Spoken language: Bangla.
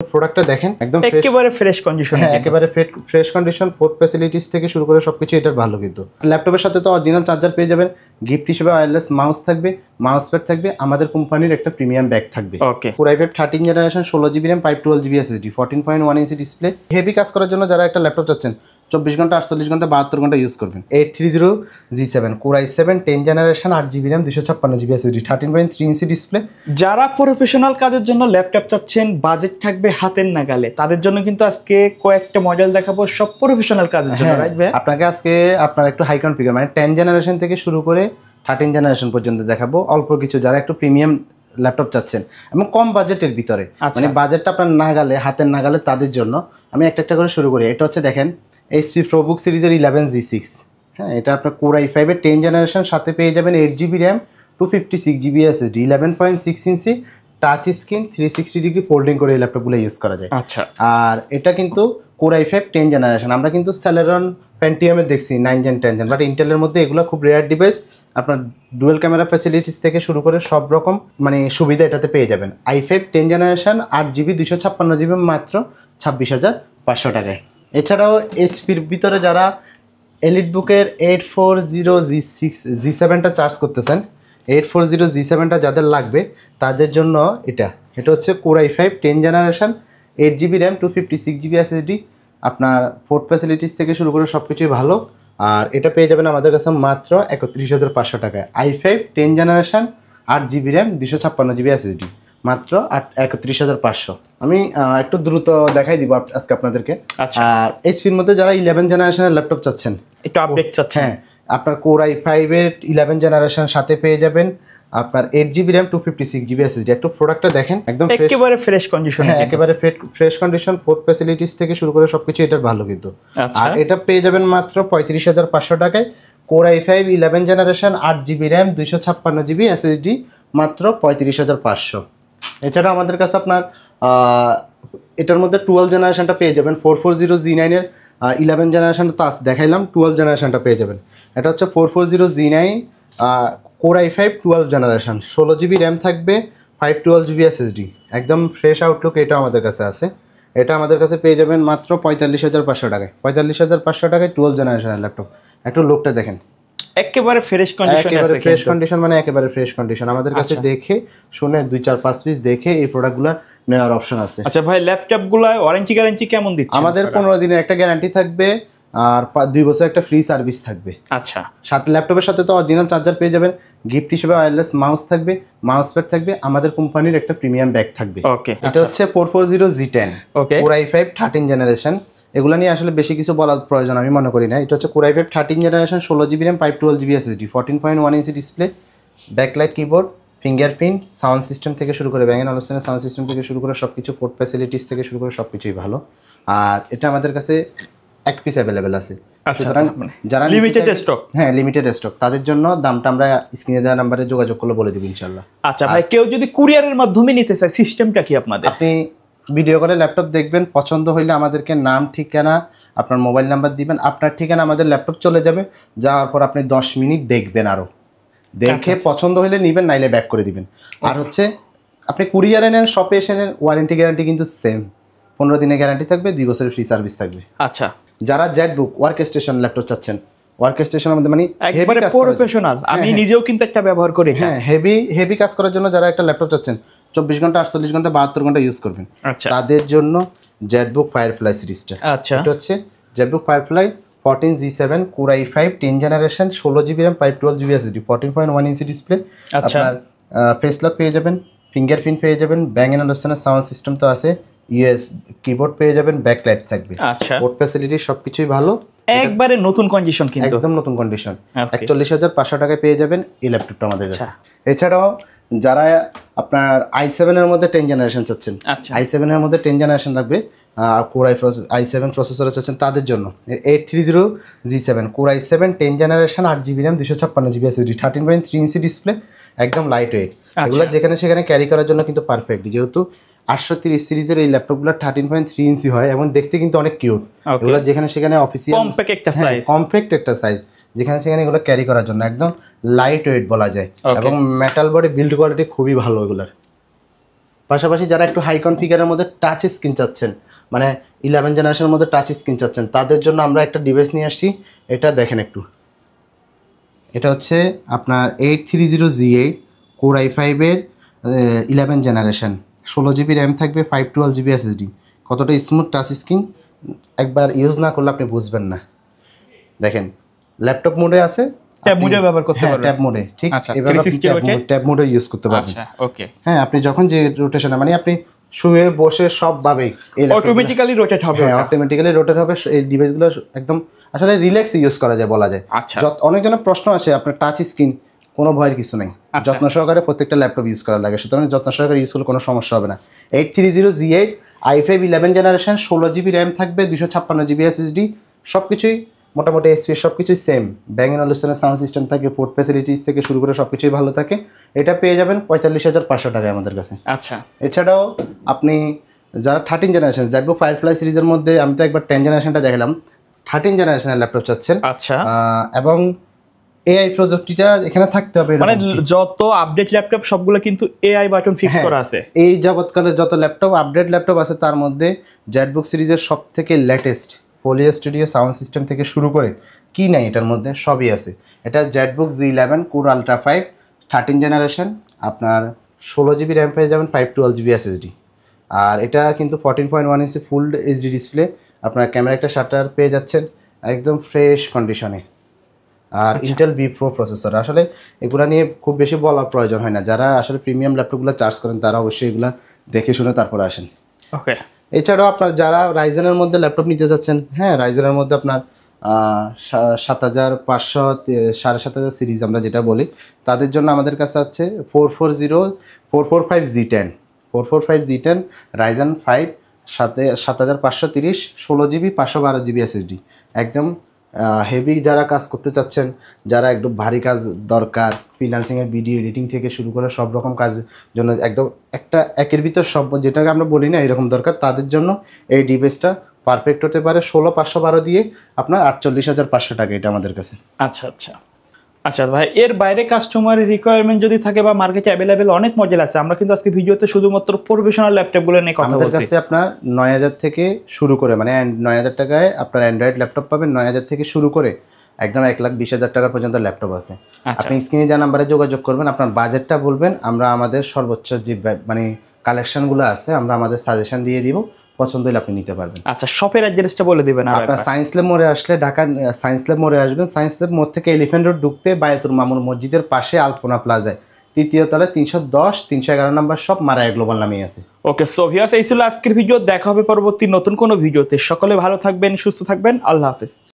প্রোডাক্টটা দেখেন একদম একেবারে ফ্রেশ কন্ডিশন। হ্যাঁ, একেবারে ফ্রেশ কন্ডিশন, পোর্ট ফ্যাসিলিটিস থেকে শুরু করে সবকিছু এটার ভালো। কিন্তু ল্যাপটপের সাথে তো অরিজিনাল চার্জার পেয়ে যাবেন, গিফট হিসেবে ওয়্যারলেস মাউস থাকবে, মাউস প্যাড থাকবে, আমাদের কোম্পানির একটা প্রিমিয়াম ব্যাগ থাকবে। ওকে, Core i5 13 generation 16 GB RAM 512 GB SSD 14.1 inch display. Heavy কাজ করার জন্য যারা একটা ল্যাপটপ চাচ্ছেন 24 ঘন্টা 48 ঘন্টা 72 ঘন্টা ইউজ করবেন, 830G7 Core i7 10 generation 8 GB RAM 256 GB SSD 13.3 inch display. যারা প্রফেশনাল কাজের জন্য ল্যাপটপ চাচ্ছেন, বাজেট থাকবে হাতের নাগালে, তাদের জন্য কিন্তু আজকে কয়েকটা মডেল দেখাবো, সব প্রফেশনাল কাজের জন্য। রাইট ভাই, আপনাকে আজকে আপনার একটু হাই কনফিগার মানে 10 জেনারেশন থেকে শুরু করে 13 জেনারেশন পর্যন্ত দেখাবো। অল্প কিছু যারা একটু প্রিমিয়াম ল্যাপটপ চাচ্ছেন এবং কম বাজেটের ভিতরে, মানে বাজেটটা আপনার নাগালে, হাতের নাগালে, তাদের জন্য আমি একটা একটা করে শুরু করি। এটা হচ্ছে দেখেন HP ProBook সিরিজের 11G6। হ্যাঁ, এটা আপনার Core i5 এর 10 জেনারেশন, সাথে পেয়ে যাবেন 8 জিবি র্যাম 256 জিবি এসএসডি 11.6 ইঞ্চি টাচ স্ক্রিন 360 ডিগ্রি ফোল্ডিং করে এই ল্যাপটপগুলো ইউজ করা যায়। আচ্ছা, আর এটা কিন্তু Core i5 10 জেনারেশন। আমরা কিন্তু Celeron Pentium-এ দেখছি 9 জেন 10 জেন, বাট ইন্টেলের মধ্যে এগুলো খুব রেয়ার ডিভাইস। আপনার ডুয়েল ক্যামেরা ফ্যাসিলিটিস থেকে শুরু করে সব রকম মানে সুবিধা এটাতে পেয়ে যাবেন। i5 10 জেনারেশন 8 জিবি 256 জিবি মাত্র 26,500 টাকায়। এছাড়াও এইচপির ভিতরে যারা এলিটবুকের 840G7টা চার্জ করতেছেন, 840G7টা যাদের লাগবে তাদের জন্য এটা হচ্ছে Core i5 10 generation 8 GB RAM 256 GB SSD. আপনার পোর্ট ফ্যাসিলিটিস থেকে শুরু করে সব কিছুই ভালো। আর এটা পেয়ে যাবেন আমাদের কাছে মাত্র 31,500 টাকায়। i5 10 generation 8 GB RAM 256 GB SSD মাত্র 31,500। আমি একটু দ্রুত দেখাই দিব আজকে আপনাদেরকে। আর এইচপির মধ্যে যারা 11 জেনারেশনের ল্যাপটপ চাচ্ছেন, একটু আপডেট চাচ্ছেন, হ্যাঁ, আপনার Core i5 এর 11 জেনারেশন সাথে পেয়ে যাবেন আপনার 8 জিবি র্যাম 256 জিবি এসএসডি। একটু প্রোডাক্টটা দেখেন একদম একেবারে ফ্রেশ কন্ডিশন। হ্যাঁ, একেবারে ফ্রেশ কন্ডিশন, পোর্ট ফ্যাসিলিটিস থেকে শুরু করে সবকিছু এটার ভালো। কিন্তু আর এটা পেয়ে যাবেন মাত্র 35,500 টাকায়। Core i5 11 generation 8 GB RAM 256 GB SSD মাত্র 35,500। এছাড়া আমাদের কাছে আপনার এটার মধ্যে 12 জেনারেশনটা পেয়ে যাবেন, 440G9 এর 11 জেনারেশনটা তো দেখাইলাম, 12 জেনারেশনটা পেয়ে যাবেন। এটা হচ্ছে 440G9 Core i5 12 generation 16 GB RAM থাকবে 512 জিবি এসএসডি, একদম ফ্রেশ আউটলুক। এটা আমাদের কাছে আছে, এটা আমাদের কাছে পেয়ে যাবেন মাত্র 45,500 টাকায়। 45,500 টাকায় 12 জেনারেশনের ল্যাপটপ। একটু লোকটা দেখেন, একেবারে ফ্রেশ কন্ডিশন, একেবারে ফ্রেশ কন্ডিশন, মানে একেবারে ফ্রেশ কন্ডিশন। আমাদের কাছে দেখে শুনে 2-4-5 পিস দেখে এই প্রোডাক্টগুলো নেওয়ার অপশন আছে। আচ্ছা ভাই, ল্যাপটপগুলো ওয়ারেন্টি গ্যারান্টি কেমন দিচ্ছে? আমাদের 15 দিনের একটা গ্যারান্টি থাকবে আর 2 বছর একটা ফ্রি সার্ভিস থাকবে। আচ্ছা, সাথে ল্যাপটপের সাথে তো অরিজিনাল চার্জার পেয়ে যাবেন, গিফট হিসেবে ওয়্যারলেস মাউস থাকবে, মাউস প্যাড থাকবে, আমাদের কোম্পানির একটা প্রিমিয়াম ব্যাগ থাকবে। ওকে, এটা হচ্ছে 440G10 Core i5 13 জেনারেশন। এগুলো নিয়ে আসলে বেশি কিছু বলার প্রয়োজন আমি মনে করি না। এটা হচ্ছে Core i5 13 generation 16 GB RAM 512 GB SSD 14.1 inch display, backlight keyboard, fingerprint, sound system থেকে শুরু করে ব্যাং এন্ড অলুশনের সাউন্ড সিস্টেম থেকে শুরু করে সবকিছু, পোর্ট ফ্যাসিলিটিস থেকে শুরু করে সবকিছুই ভালো। আর এটা আমাদের কাছে এক পিস অ্যাভেলেবেল আছে। সুতরাং যারা লিমিটেড স্টক, হ্যাঁ লিমিটেড স্টক, তাদের জন্য দামটা আমরা স্ক্রিনে দেওয়া নাম্বারে যোগাযোগ করলে বলে দেব ইনশাআল্লাহ। আচ্ছা ভাই, কেউ যদি কুরিয়ারের মাধ্যমে নিতে চায়, সিস্টেমটা কি আপনাদের? আপনি ভিডিও কলে ল্যাপটপ দেখবেন, পছন্দ হইলে আমাদেরকে নাম, ঠিকানা, আপনার মোবাইল নাম্বার দিবেন, আপনার ঠিকানা আমাদের ল্যাপটপ চলে যাবে। যাওয়ার পর আপনি 10 মিনিট দেখবেন, আরও দেখে পছন্দ হইলে নেবেন, নাইলে ব্যাক করে দিবেন। আর হচ্ছে আপনি কুরিয়ারে নেন, শপে এসে নেন, ওয়ারেন্টি গ্যারান্টি কিন্তু সেম, 15 দিনের গ্যারান্টি থাকবে, 2 বছরের ফ্রি সার্ভিস থাকবে। আচ্ছা, যারা জেটবুক ওয়ার্ক স্টেশন ল্যাপটপ চাচ্ছেন, ওয়ার্ক স্টেশন আমাদের মানে একবারে প্রফেশনাল, আমি নিজেও কিন্তু একটা ব্যবহার করি। হ্যাঁ, হেভি কাজ করার জন্য যারা একটা ল্যাপটপ চাচ্ছেন 24 ঘন্টা 48 ঘন্টা 72 ঘন্টা ইউজ করবেন, তাদের জন্য জেটবুক ফায়ারফ্লাই সিরিজটা। আচ্ছা, এটা হচ্ছে Jetbook firefly 14G7 Core i5 10 generation 16 GB RAM 512 GB SSD 14.1 inch display. আপনার ফেস লক পেয়ে যাবেন, ফিঙ্গারপ্রিন্ট পেয়ে যাবেন, ব্যাং এন্ড অলুশনের সাউন্ড সিস্টেম তো আছে, ইউএস কিবোর্ড পেয়ে যাবেন, ব্যাকলাইট থাকবে, পোর্ট ফ্যাসিলিটি সবকিছুই ভালো, একবারে নতুন কন্ডিশন, কিন্তু একদম নতুন কন্ডিশন। 41,500 টাকায় পেয়ে যাবেন এই ল্যাপটপটা আমাদের কাছে। এছাড়াও যারা আপনার i7 এর মধ্যে 10 জেনারেশন চাচ্ছেন, i7 এর মধ্যে 10 জেনারেশন লাগবে, Core i7 প্রসেসর চাচ্ছেন, তাদের জন্য 830G7 Core i7 10 generation 8 GB RAM 256 GB SSD 13.3 inch display, একদম লাইট ওয়েট। এগুলো যেখানে সেখানে ক্যারি করার জন্য কিন্তু পারফেক্ট, যেহেতু 830 সিরিজের এই ল্যাপটপগুলো 13.3 ইঞ্চি হয় এবং দেখতে কিন্তু অনেক কিউট। এগুলো যেখানে সেখানে অফিসিয়াল কম্প্যাক্ট একটা সাইজ, যেখানে সেখানে এগুলো ক্যারি করার জন্য একদম লাইট ওয়েট বলা যায়, এবং মেটাল বডি বিল্ড কোয়ালিটি খুবই ভালো এগুলোর। পাশাপাশি যারা একটু হাই কনফিগারের মধ্যে টাচ স্ক্রিন চাচ্ছেন, মানে 11 জেনারেশনের মধ্যে টাচ স্ক্রিন চাচ্ছেন, তাদের জন্য আমরা একটা ডিভাইস নিয়ে আসছি। এটা দেখেন একটু, এটা হচ্ছে আপনার 830G8 core i5-এর 11 generation, 16GB RAM থাকবে, 512GB SSD। কতটা স্মুথ টাচ স্ক্রিন, একবার ইউজ না করলে আপনি বুঝবেন না। দেখেন ল্যাপটপ মোডে আছে, ট্যাব মোডে ব্যবহার করতে পারবেন। ট্যাব মোডে, ঠিক এভাবে আপনি ট্যাব মোডে ইউজ করতে পারবেন। আচ্ছা, ওকে। হ্যাঁ, আপনি যখন যে রোটেশনে, মানে আপনি শুয়ে বসে সবভাবেই অটোমেটিক্যালি রোটেট হবে। হ্যাঁ, অটোমেটিক্যালি রোটেট হবে। এই ডিভাইসগুলো একদম আসলে রিল্যাক্স ইউজ করা যায় বলা যায়। আচ্ছা, অনেকজনের প্রশ্ন আছে আপনার টাচ স্ক্রিন, কোনো ভয়ের কিছু নেই, যত্ন সহকারে প্রত্যেকটা ল্যাপটপ ইউজ করা লাগে, সুতরাং যত্ন সহকারে ইউজ করলে কোনো সমস্যা হবে না। 830G8 i5 11 generation, 16GB RAM থাকবে, 256GB SSD, সব কিছুই মোটামুটি এসপি সব কিছুই সেম। ব্যাং এন্ড অলুশনের সাউন্ড সিস্টেম থাকে, পোর্ট ফ্যাসিলিটিস থেকে শুরু করে সব কিছুই ভালো থাকে। এটা পেয়ে যাবেন 45,500 টাকায় আমাদের কাছে। আচ্ছা, এছাড়াও আপনি যারা 13 জেনারেশন জ্যাকবুক ফায়ারফ্লাই সিরিজের মধ্যে, আমি তো একবার 10 জেনারেশনটা দেখালাম, 13 জেনারেশনের ল্যাপটপ চাচ্ছেন, আচ্ছা, এবং এআই প্রযুক্তিটা এখানে থাকতে হবে। মানে যত আপডেট ল্যাপটপ সবগুলো কিন্তু এআই বাটন ফিক্স করা আছে। এই যাবৎকালে যত ল্যাপটপ আপডেট ল্যাপটপ আছে তার মধ্যে জ্যাকবুক সিরিজের সব থেকে latest polio studio sound system থেকে শুরু করে কি নাই এটার মধ্যে সবই আছে। এটা জ্যাকবুক G11 কোর আলট্রা 5 13 জেনারেশন, আপনার 16GB র্যাম পেয়ে যাবেন, 512GB SSD। আর এটা কিন্তু 14.1 ইঞ্চি ফুল এইচডি ডিসপ্লে, আপনার ক্যামেরা একটা শাটার পেয়ে যাচ্ছেন একদম ফ্রেশ কন্ডিশনে। আর ইন্টেল বি প্রো প্রসেসর। আসলে এগুলো নিয়ে খুব বেশি বলার প্রয়োজন হয় না, যারা আসলে প্রিমিয়াম ল্যাপটপগুলো চার্জ করেন তারা অবশ্যই এগুলো দেখে শুনে তারপর আসেন। ওকে। এছাড়াও আপনার যারা রাইজেনের মধ্যে ল্যাপটপ নিতে যাচ্ছেন, হ্যাঁ রাইজেনের মধ্যে আপনার 7500 7,500 সিরিজ আমরা যেটা বলি, তাদের জন্য আমাদের কাছে আছে 445G10 রাইজেন 5 সাথে 7530 16GB 512GB SSD। একদম হেভি যারা কাজ করতে চাচ্ছেন, যারা একদম ভারী কাজ দরকার, ফ্রিল্যান্সিংয়ের ভিডিও এডিটিং থেকে শুরু করে সব রকম কাজের জন্য একদম একটা একের ভিতর সব যেটাকে আমরা বলি না এরকম দরকার, তাদের জন্য এই ডিভাইসটা পারফেক্ট হতে পারে। 16512 দিয়ে আপনার 48,500 টাকা এটা আমাদের কাছে। আচ্ছা আচ্ছা আচ্ছা ভাই, এর বাইরে কাস্টমারের রিকোয়ারমেন্ট যদি থাকে বা মার্কেটে অ্যাভেলেবেল অনেক মডেল আছে, আমরা কিন্তু আজকে ভিডিওতে শুধুমাত্র প্রফেশনাল ল্যাপটপগুলো নিয়ে কথা বলছি। আমাদের কাছে আপনার 9,000 থেকে শুরু করে, মানে 9,000 টাকায় আপনার অ্যান্ড্রয়েড ল্যাপটপ পাবেন, 9,000 থেকে শুরু করে একদম 1,20,000 টাকা পর্যন্ত ল্যাপটপ আছে। আপনি স্ক্রিনে দেওয়া নাম্বারে যোগাযোগ করবেন, আপনার বাজেটটা বলবেন, আমরা আমাদের সর্বোচ্চ যে মানে কালেকশনগুলো আছে আমরা আমাদের সাজেশন দিয়ে দিব, পছন্দ হলে আপনি নিতে পারবেন। আচ্ছা, শপের অ্যাড্রেসটা বলে দিবেন। আপনার সায়েন্স ল্যাব মোড়ে আসলে, ঢাকা সায়েন্স ল্যাব মোড়ে আসবেন, সায়েন্স ল্যাব মোড় থেকে এলিফ্যান্ট রোড ঢুকতে বায়াতুল মামুন মসজিদের পাশে আলপনা প্লাজায় 3য় তলায় 310 311 নম্বর শপ মারায়া গ্লোবাল নামেই আছে। ওকে, সো ভিউয়ার্স, এই ছিল আজকের ভিডিও। দেখা হবে পরবর্তী নতুন কোনো ভিডিওতে। সকলে ভালো থাকবেন, সুস্থ থাকবেন, আল্লাহ হাফেজ।